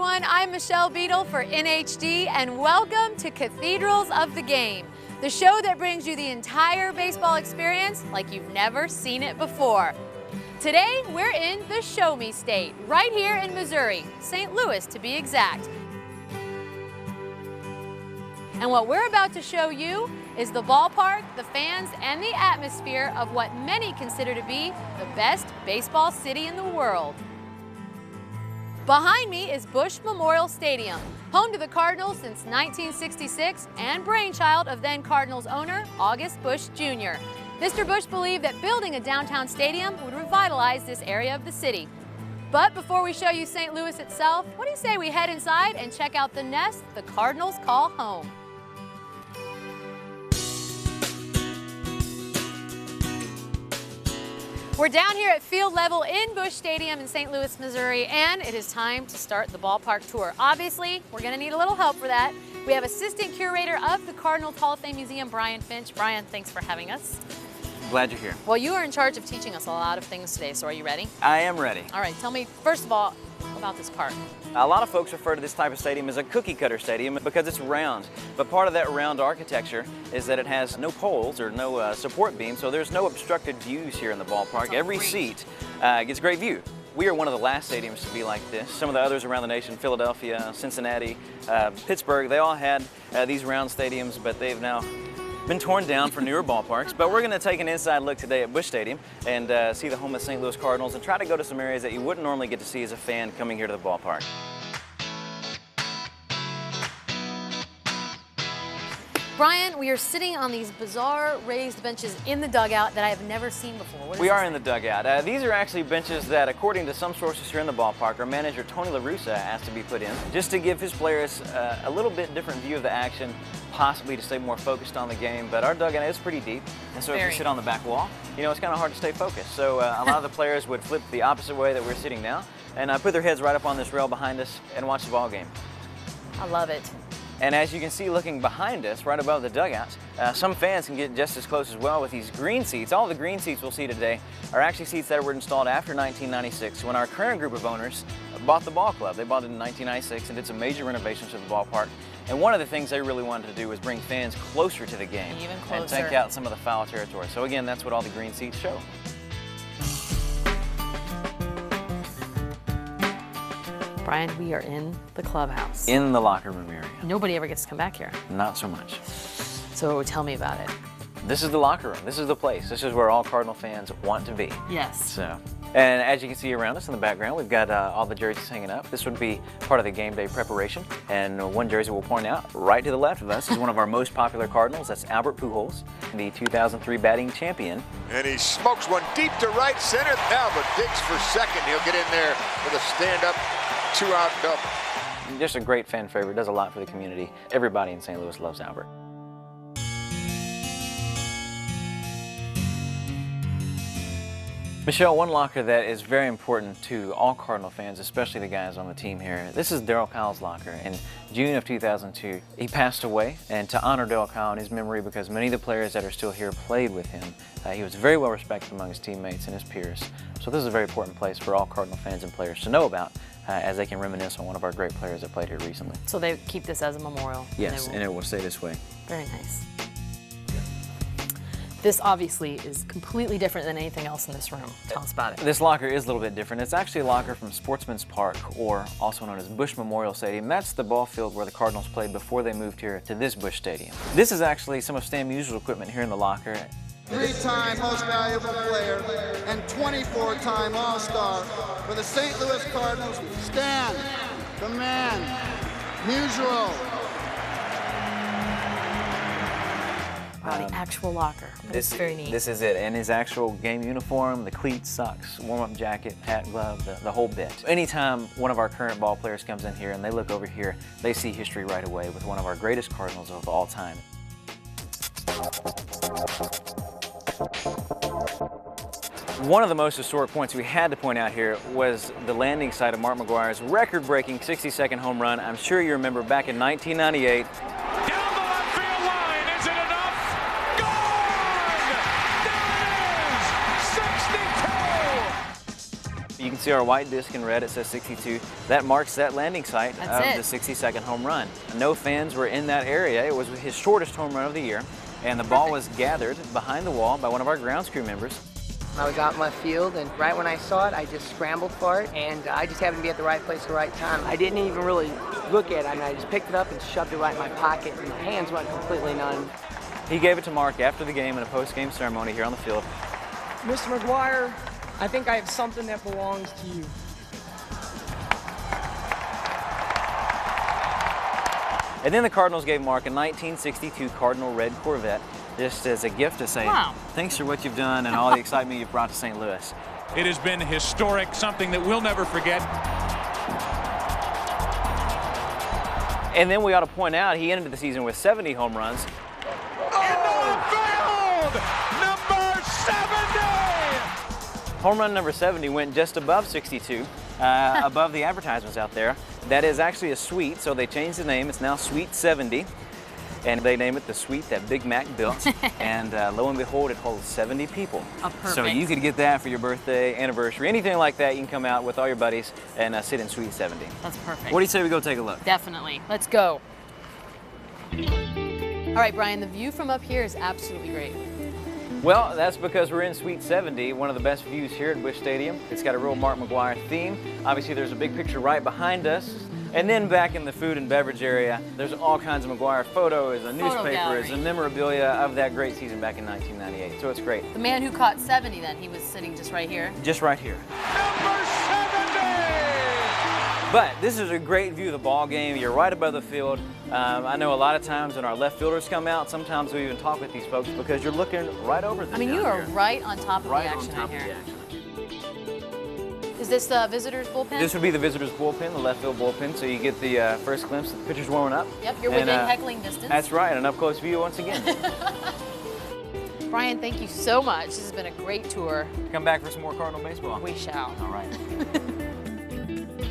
everyone, I'm Michelle Beadle for NHD and welcome to Cathedrals of the Game, the show that brings you the entire baseball experience like you've never seen it before. Today, we're in the Show Me State, right here in Missouri, St. Louis to be exact. And what we're about to show you is the ballpark, the fans, and the atmosphere of what many consider to be the best baseball city in the world. Behind me is Busch Memorial Stadium, home to the Cardinals since 1966 and brainchild of then Cardinals owner August Busch Jr. Mr. Busch believed that building a downtown stadium would revitalize this area of the city. But before we show you St. Louis itself, what do you say we head inside and check out the nest the Cardinals call home? We're down here at field level in Busch Stadium in St. Louis, Missouri, and it is time to start the ballpark tour. Obviously, we're going to need a little help for that. We have Assistant Curator of the Cardinals Hall of Fame Museum, Brian Finch. Brian, thanks for having us. Glad you're here. Well, you are in charge of teaching us a lot of things today, so are you ready? I am ready. All right, tell me, first of all, about this park. A lot of folks refer to this type of stadium as a cookie cutter stadium because it's round. But part of that round architecture is that it has no poles or no support beams, so there's no obstructed views here in the ballpark. Every seat gets a great view. We are one of the last stadiums to be like this. Some of the others around the nation, Philadelphia, Cincinnati, Pittsburgh, they all had these round stadiums, but they've now been torn down for newer ballparks. But we're going to take an inside look today at Busch Stadium and see the home of St. Louis Cardinals and try to go to some areas that you wouldn't normally get to see as a fan coming here to the ballpark. Brian, we are sitting on these bizarre raised benches in the dugout that I have never seen before. We are in the dugout. These are actually benches that, according to some sources here in the ballpark, our manager Tony La Russa asked to be put in just to give his players a little bit different view of the action, possibly to stay more focused on the game. But our dugout is pretty deep, and so if you sit on the back wall, you know, it's kind of hard to stay focused. So a lot of the players would flip the opposite way that we're sitting now and put their heads right up on this rail behind us and watch the ball game. I love it. And as you can see looking behind us, right above the dugouts, some fans can get just as close as well with these green seats. All the green seats we'll see today are actually seats that were installed after 1996 when our current group of owners bought the ball club. They bought it in 1996 and did some major renovations to the ballpark. And one of the things they really wanted to do was bring fans closer to the game. Even closer. And take out some of the foul territory. So again, that's what all the green seats show. Brian, we are in the clubhouse. In the locker room area. Nobody ever gets to come back here. Not so much. So tell me about it. This is the locker room. This is the place. This is where all Cardinal fans want to be. Yes. So, and as you can see around us in the background, we've got all the jerseys hanging up. This would be part of the game day preparation. And one jersey we'll point out right to the left of us is one of our most popular Cardinals. That's Albert Pujols, the 2003 batting champion. And he smokes one deep to right center. Albert digs for second. He'll get in there with a stand-up two-out double. Just a great fan favorite, does a lot for the community. Everybody in St. Louis loves Albert. Michelle, one locker that is very important to all Cardinal fans, especially the guys on the team here, this is Darryl Kyle's locker. In June of 2002, he passed away, and to honor Darryl Kyle in his memory, because many of the players that are still here played with him, he was very well respected among his teammates and his peers. So this is a very important place for all Cardinal fans and players to know about as they can reminisce on one of our great players that played here recently. So they keep this as a memorial? Yes, and it will stay this way. Very nice. This obviously is completely different than anything else in this room. Tell us about it. This locker is a little bit different. It's actually a locker from Sportsman's Park, or also known as Busch Memorial Stadium. That's the ball field where the Cardinals played before they moved here to this Busch Stadium. This is actually some of Stan Musial's equipment here in the locker. 3-time Most Valuable Player and 24-time All-Star for the St. Louis Cardinals, Stan, the man, Musial. Wow, the actual locker. That's very neat. This is it, and his actual game uniform, the cleats, socks, warm-up jacket, hat, glove, the whole bit. Anytime one of our current ball players comes in here and they look over here, they see history right away with one of our greatest Cardinals of all time. One of the most historic points we had to point out here was the landing site of Mark McGwire's record-breaking 60-second home run. I'm sure you remember back in 1998. You can see our white disc in red, it says 62. That marks that landing site of the 62nd home run. No fans were in that area. It was his shortest home run of the year, and the ball was gathered behind the wall by one of our grounds crew members. I was out in left field, and right when I saw it, I just scrambled for it, and I just happened to be at the right place at the right time. I didn't even really look at it. I mean, I just picked it up and shoved it right in my pocket, and my hands went completely numb. He gave it to Mark after the game in a post-game ceremony here on the field. Mr. McGuire, I think I have something that belongs to you. And then the Cardinals gave Mark a 1962 Cardinal red Corvette, just as a gift to say, thanks for what you've done and all the excitement you've brought to St. Louis. It has been historic, something that we'll never forget. And then we ought to point out, he ended the season with 70 home runs. Number 70! Home run number 70 went just above 62, above the advertisements out there. That is actually a suite, so they changed the name. It's now Suite 70. And they name it the suite that Big Mac built. And lo and behold, it holds 70 people. Oh, perfect. So you could get that for your birthday, anniversary, anything like that. You can come out with all your buddies and sit in Suite 70. That's perfect. What do you say we go take a look? Definitely. Let's go. All right, Brian, the view from up here is absolutely great. Well, that's because we're in Suite 70, one of the best views here at Busch Stadium. It's got a real Mark McGuire theme. Obviously, there's a big picture right behind us. And then back in the food and beverage area, there's all kinds of McGuire photos, newspapers, and memorabilia of that great season back in 1998. So it's great. The man who caught 70 then, he was sitting just right here. Just right here. Number 70! But this is a great view of the ball game. You're right above the field. I know a lot of times when our left fielders come out, sometimes we even talk with these folks because you're looking right over them. I mean, you are right on top of the action right here. Is this the visitor's bullpen? This would be the visitor's bullpen, the left field bullpen, so you get the first glimpse of the pitchers warming up. Yep, you're within heckling distance. That's right, an up-close view once again. Brian, thank you so much. This has been a great tour. Come back for some more Cardinal baseball. We shall. All right.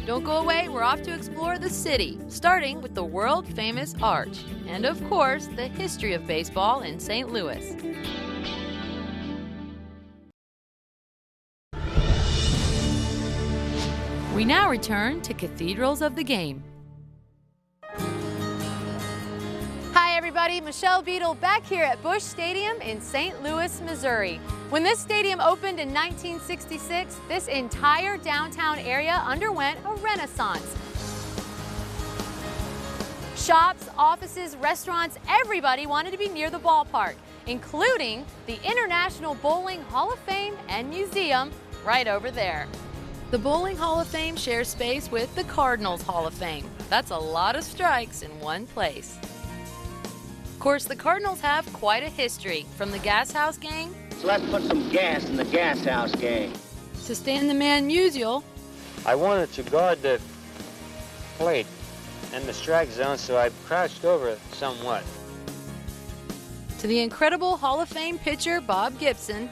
Don't go away, we're off to explore the city, starting with the world-famous Arch, and of course, the history of baseball in St. Louis. We now return to Cathedrals of the Game. Hi everybody, Michelle Beadle back here at Busch Stadium in St. Louis, Missouri. When this stadium opened in 1966, this entire downtown area underwent a renaissance. Shops, offices, restaurants, everybody wanted to be near the ballpark, including the International Bowling Hall of Fame and Museum right over there. The Bowling Hall of Fame shares space with the Cardinals Hall of Fame. That's a lot of strikes in one place. Of course, the Cardinals have quite a history, from the Gas House Gang. So let's put some gas in the Gas House Gang. To Stan the Man Musial. I wanted to guard the plate and the strike zone, so I crouched over it somewhat. To the incredible Hall of Fame pitcher, Bob Gibson.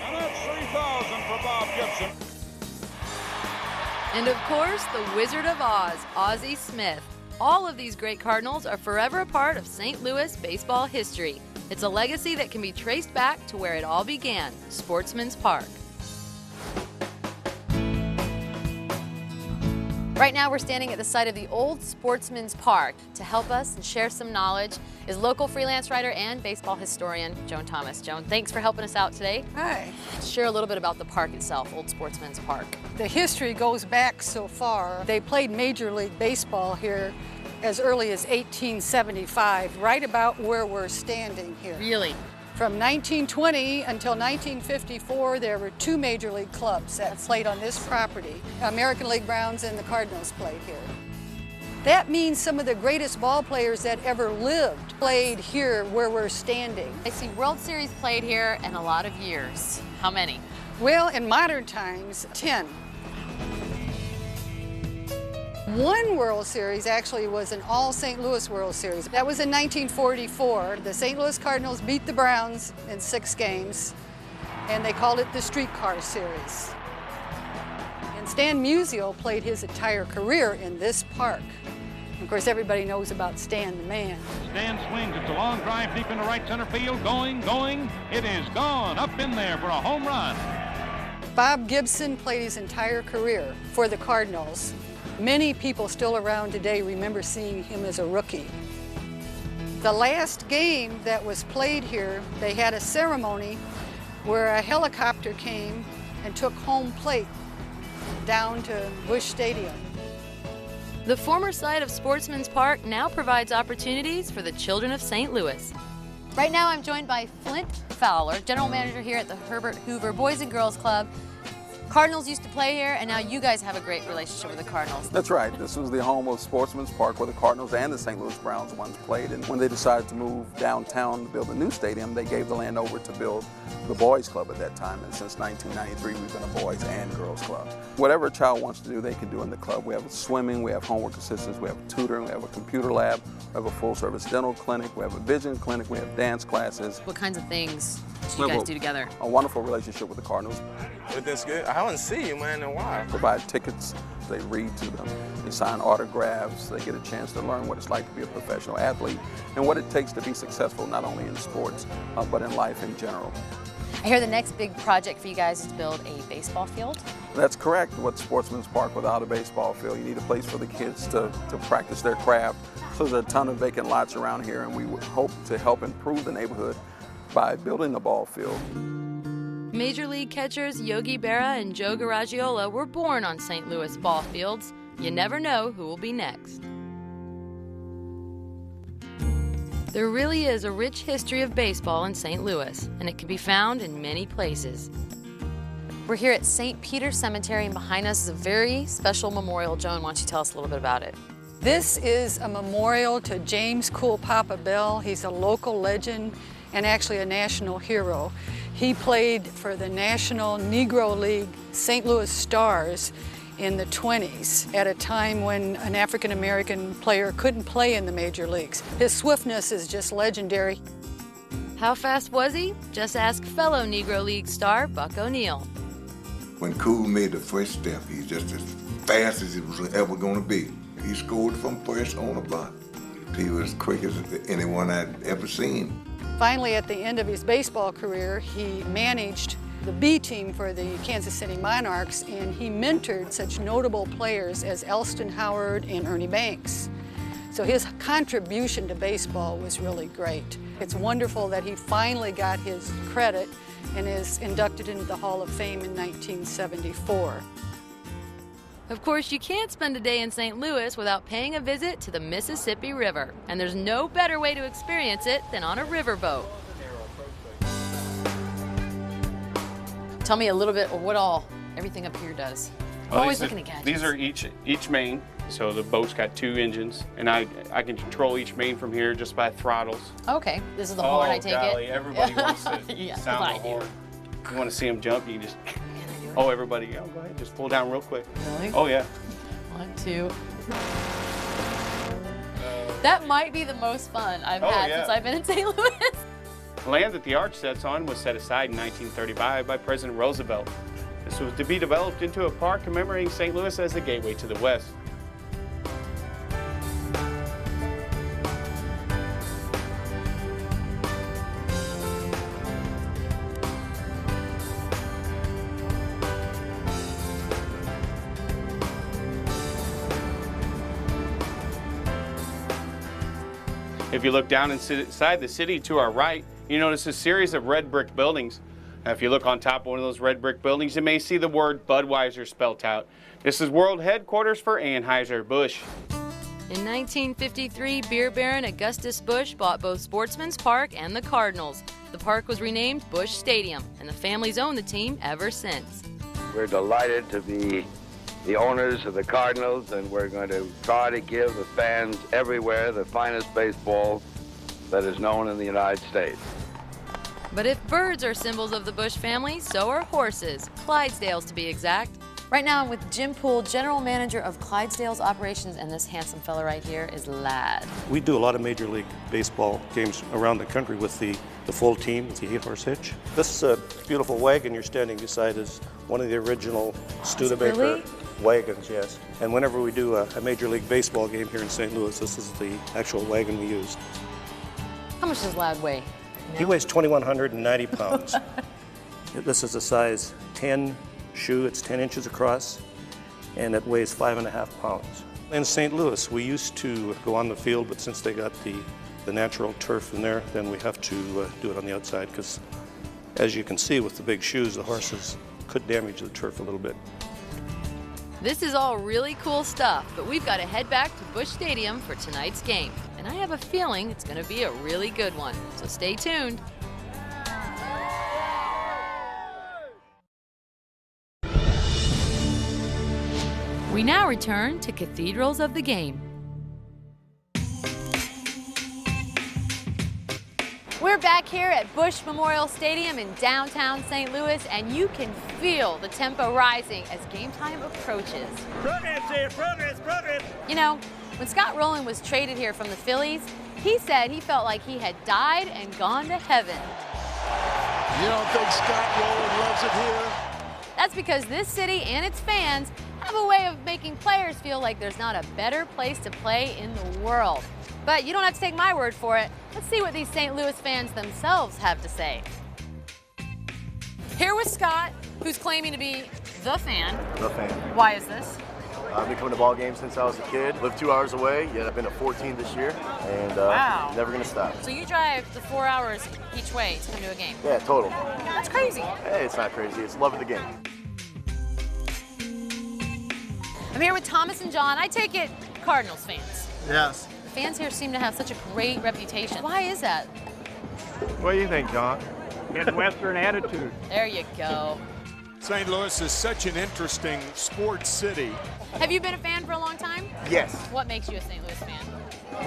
And that's 3,000 for Bob Gibson. And of course, the Wizard of Oz, Ozzie Smith. All of these great Cardinals are forever a part of St. Louis baseball history. It's a legacy that can be traced back to where it all began, Sportsman's Park. Right now we're standing at the site of the old Sportsman's Park. To help us and share some knowledge is local freelance writer and baseball historian Joan Thomas. Joan, thanks for helping us out today. Hi. Share a little bit about the park itself, Old Sportsman's Park. The history goes back so far. They played Major League Baseball here as early as 1875, right about where we're standing here. Really? From 1920 until 1954, there were two Major League clubs that played on this property. American League Browns and the Cardinals played here. That means some of the greatest ball players that ever lived played here where we're standing. I see World Series played here in a lot of years. How many? Well, in modern times, 10. One World Series actually was an all St. Louis World Series. That was in 1944. The St. Louis Cardinals beat the Browns in 6 games, and they called it the Streetcar Series. And Stan Musial played his entire career in this park. Of course, everybody knows about Stan the Man. Stan swings. It's a long drive deep into right center field. Going. It is gone. Up in there for a home run. Bob Gibson played his entire career for the Cardinals. Many people still around today remember seeing him as a rookie. The last game that was played here, they had a ceremony where a helicopter came and took home plate down to Busch Stadium. The former site of Sportsman's Park now provides opportunities for the children of St. Louis. Right now I'm joined by Flint Fowler, general manager here at the Herbert Hoover Boys and Girls Club. Cardinals used to play here, and now you guys have a great relationship with the Cardinals. That's right. This was the home of Sportsman's Park, where the Cardinals and the St. Louis Browns once played. And when they decided to move downtown to build a new stadium, they gave the land over to build the Boys Club at that time. And since 1993, we've been a Boys and Girls Club. Whatever a child wants to do, they can do in the club. We have swimming, we have homework assistance, we have tutoring, we have a computer lab, we have a full-service dental clinic, we have a vision clinic, we have dance classes. What kinds of things do you guys do together? A wonderful relationship with the Cardinals. But that's good. I haven't seen you, man, in a while. Provide tickets, they read to them, they sign autographs, they get a chance to learn what it's like to be a professional athlete and what it takes to be successful not only in sports, but in life in general. I hear the next big project for you guys is to build a baseball field. That's correct. What's Sportsman's Park without a baseball field? You need a place for the kids to practice their craft. So there's a ton of vacant lots around here, and we would hope to help improve the neighborhood by building a ball field. Major League catchers Yogi Berra and Joe Garagiola were born on St. Louis ball fields. You never know who will be next. There really is a rich history of baseball in St. Louis, and it can be found in many places. We're here at St. Peter's Cemetery, and behind us is a very special memorial. Joan, why don't you tell us a little bit about it? This is a memorial to James Cool Papa Bell. He's a local legend and actually a national hero. He played for the National Negro League St. Louis Stars in the 20s, at a time when an African-American player couldn't play in the major leagues. His swiftness is just legendary. How fast was he? Just ask fellow Negro League star Buck O'Neil. When Cool made the first step, he's just as fast as he was ever going to be. He scored from first on the bunt. He was quick as anyone I'd ever seen. Finally, at the end of his baseball career, he managed the B team for the Kansas City Monarchs, and he mentored such notable players as Elston Howard and Ernie Banks. So his contribution to baseball was really great. It's wonderful that he finally got his credit and is inducted into the Hall of Fame in 1974. Of course, you can't spend a day in St. Louis without paying a visit to the Mississippi River, and there's no better way to experience it than on a riverboat. Tell me a little bit of what everything up here does. I'm always looking at gadgets. These are each main, so the boat's got 2 engines, and I can control each main from here just by throttles. Okay, this is the horn, I take golly, it. Everybody wants to yeah, sound the horn. You want to see them jump, you can just, everybody, go ahead, just pull down real quick. Really? Oh yeah. 1, 2. That might be the most fun I've had since I've been in St. Louis. The land that the arch sets on was set aside in 1935 by President Roosevelt. This was to be developed into a park commemorating St. Louis as the gateway to the West. If you look down inside the city to our right, you notice a series of red brick buildings. Now, if you look on top of one of those red brick buildings, you may see the word Budweiser spelt out. This is world headquarters for Anheuser-Busch. In 1953, beer baron Augustus Busch bought both Sportsman's Park and the Cardinals. The park was renamed Busch Stadium, and the family's owned the team ever since. We're delighted to be the owners of the Cardinals, and we're going to try to give the fans everywhere the finest baseball that is known in the United States. But if birds are symbols of the Busch family, so are horses, Clydesdales to be exact. Right now I'm with Jim Poole, General Manager of Clydesdales Operations, and this handsome fella right here is Lad. We do a lot of Major League Baseball games around the country with the full team, with the 8-horse hitch. This beautiful wagon you're standing beside is one of the original Studebaker wagons, yes. And whenever we do a Major League Baseball game here in St. Louis, this is the actual wagon we use. How much does Lad weigh? He weighs 2,190 pounds. This is a size 10 shoe. It's 10 inches across, and it weighs 5.5 pounds. In St. Louis, we used to go on the field, but since they got the natural turf in there, then we have to do it on the outside, because as you can see with the big shoes, the horses could damage the turf a little bit. This is all really cool stuff, but we've got to head back to Busch Stadium for tonight's game. And I have a feeling it's going to be a really good one, so stay tuned. We now return to Cathedrals of the Game. We're back here at Busch Memorial Stadium in downtown St. Louis, and you can feel the tempo rising as game time approaches. Progress here, progress. You know, when Scott Rowland was traded here from the Phillies, he said he felt like he had died and gone to heaven. You don't think Scott Rowland loves it here? That's because this city and its fans have a way of making players feel like there's not a better place to play in the world. But you don't have to take my word for it. Let's see what these St. Louis fans themselves have to say. Here with Scott, who's claiming to be the fan. The fan. Why is this? I've been coming to ball games since I was a kid. Lived 2 hours away, yet I've been to 14 this year, and wow. Never gonna stop. So you drive the 4 hours each way to come to a game? Yeah, total. That's crazy. Hey, it's not crazy. It's love of the game. I'm here with Thomas and John. I take it Cardinals fans. Yes. The fans here seem to have such a great reputation. Why is that? What do you think, John? Midwestern attitude. There you go. St. Louis is such an interesting sports city. Have you been a fan for a long time? Yes. What makes you a St. Louis fan?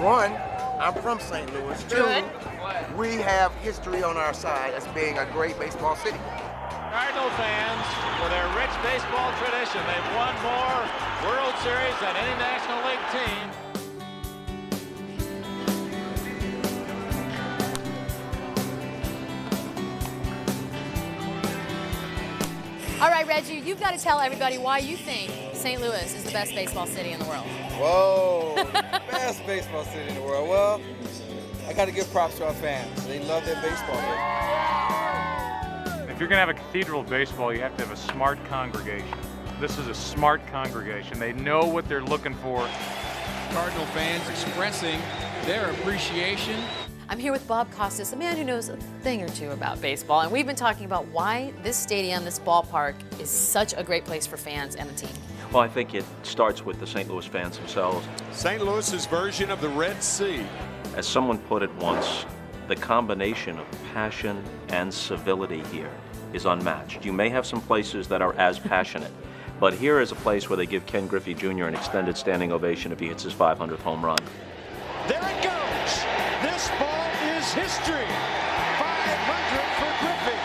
One, I'm from St. Louis. Good. Two, we have history on our side as being a great baseball city. Cardinal fans, with their rich baseball tradition, they've won more World Series than any National League team. All right, Reggie, you've got to tell everybody why you think St. Louis is the best baseball city in the world. Whoa, best baseball city in the world. Well, I got to give props to our fans. They love their baseball here. If you're going to have a cathedral of baseball, you have to have a smart congregation. This is a smart congregation. They know what they're looking for. Cardinal fans expressing their appreciation. I'm here with Bob Costas, a man who knows a thing or two about baseball, and we've been talking about why this stadium, this ballpark, is such a great place for fans and the team. Well, I think it starts with the St. Louis fans themselves. St. Louis's version of the Red Sea. As someone put it once, the combination of passion and civility here is unmatched. You may have some places that are as passionate, but here is a place where they give Ken Griffey Jr. an extended standing ovation if he hits his 500th home run. There it goes. This ball is history. 500 for Griffey.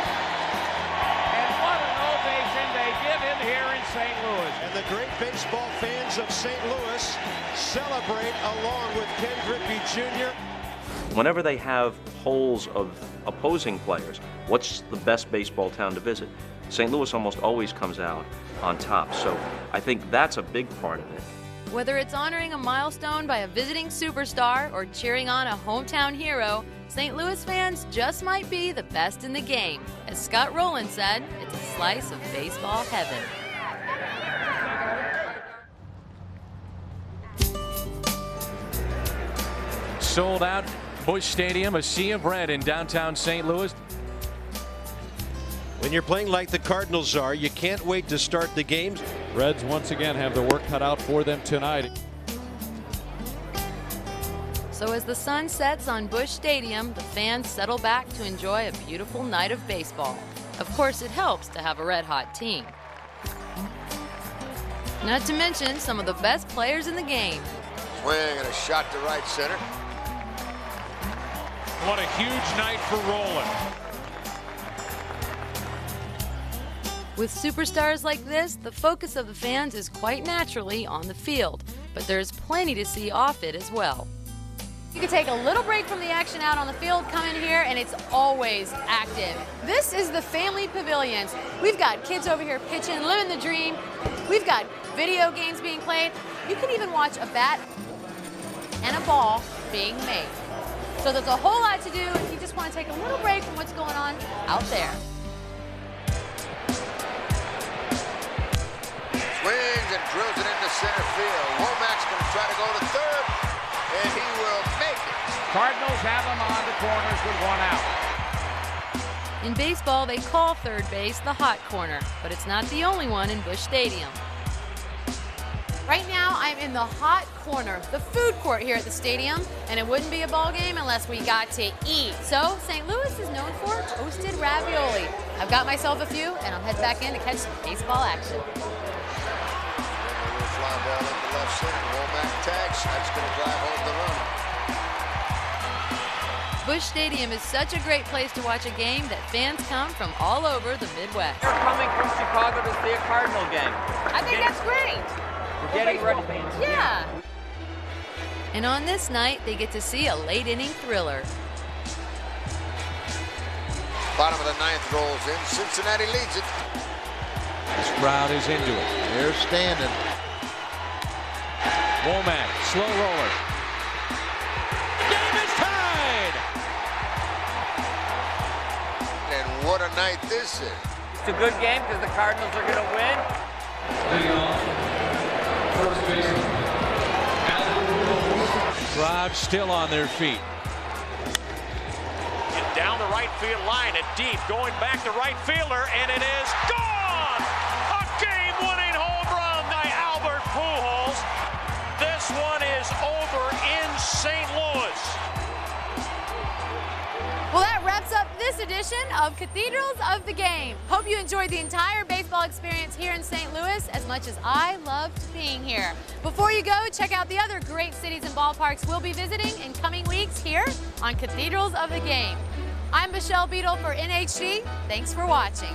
And what an ovation they give him here in St. Louis. And the great baseball fans of St. Louis celebrate along with Ken Griffey Jr. Whenever they have polls of opposing players, what's the best baseball town to visit? St. Louis almost always comes out on top, so I think that's a big part of it. Whether it's honoring a milestone by a visiting superstar or cheering on a hometown hero, St. Louis fans just might be the best in the game. As Scott Rowland said, it's a slice of baseball heaven. Sold out Busch Stadium, a sea of red in downtown St. Louis. When you're playing like the Cardinals are, you can't wait to start the games. Reds once again have the work cut out for them tonight. So as the sun sets on Busch Stadium, the fans settle back to enjoy a beautiful night of baseball. Of course, it helps to have a red-hot team. Not to mention some of the best players in the game. Swing and a shot to right center. What a huge night for Rowland. With superstars like this, the focus of the fans is quite naturally on the field, but there's plenty to see off it as well. You can take a little break from the action out on the field, come in here, and it's always active. This is the family pavilions. We've got kids over here pitching, living the dream. We've got video games being played. You can even watch a bat and a ball being made. So there's a whole lot to do if you just want to take a little break from what's going on out there. drills it into center field. Womack's going to try to go to third, and he will make it. Cardinals have him on the corners with 1 out. In baseball, they call third base the hot corner, but it's not the only one in Busch Stadium. Right now, I'm in the hot corner, the food court here at the stadium, and it wouldn't be a ball game unless we got to eat. So, St. Louis is known for toasted ravioli. I've got myself a few, and I'll head back in to catch some baseball action. Fly ball into left center. Womack tags. That's going to drive home the run. Busch Stadium is such a great place to watch a game that fans come from all over the Midwest. They're coming from Chicago to see a Cardinal game. I think that's great. We're getting ready. Yeah. And on this night, they get to see a late-inning thriller. Bottom of the 9th rolls in. Cincinnati leads it. This crowd is into it. They're standing. Womack, slow roller. Game is tied! And what a night this is. It's a good game because the Cardinals are going to win. Crowd still on their feet. And down the right field line and deep, going back to right fielder, and it is gone! A game-winning home run by Albert Pujols. This one is over in St. Louis. Well, that wraps up this edition of Cathedrals of the Game. Hope you enjoyed the entire baseball experience here in St. Louis as much as I loved being here. Before you go, check out the other great cities and ballparks we'll be visiting in coming weeks here on Cathedrals of the Game. I'm Michelle Beadle for NHG. Thanks for watching.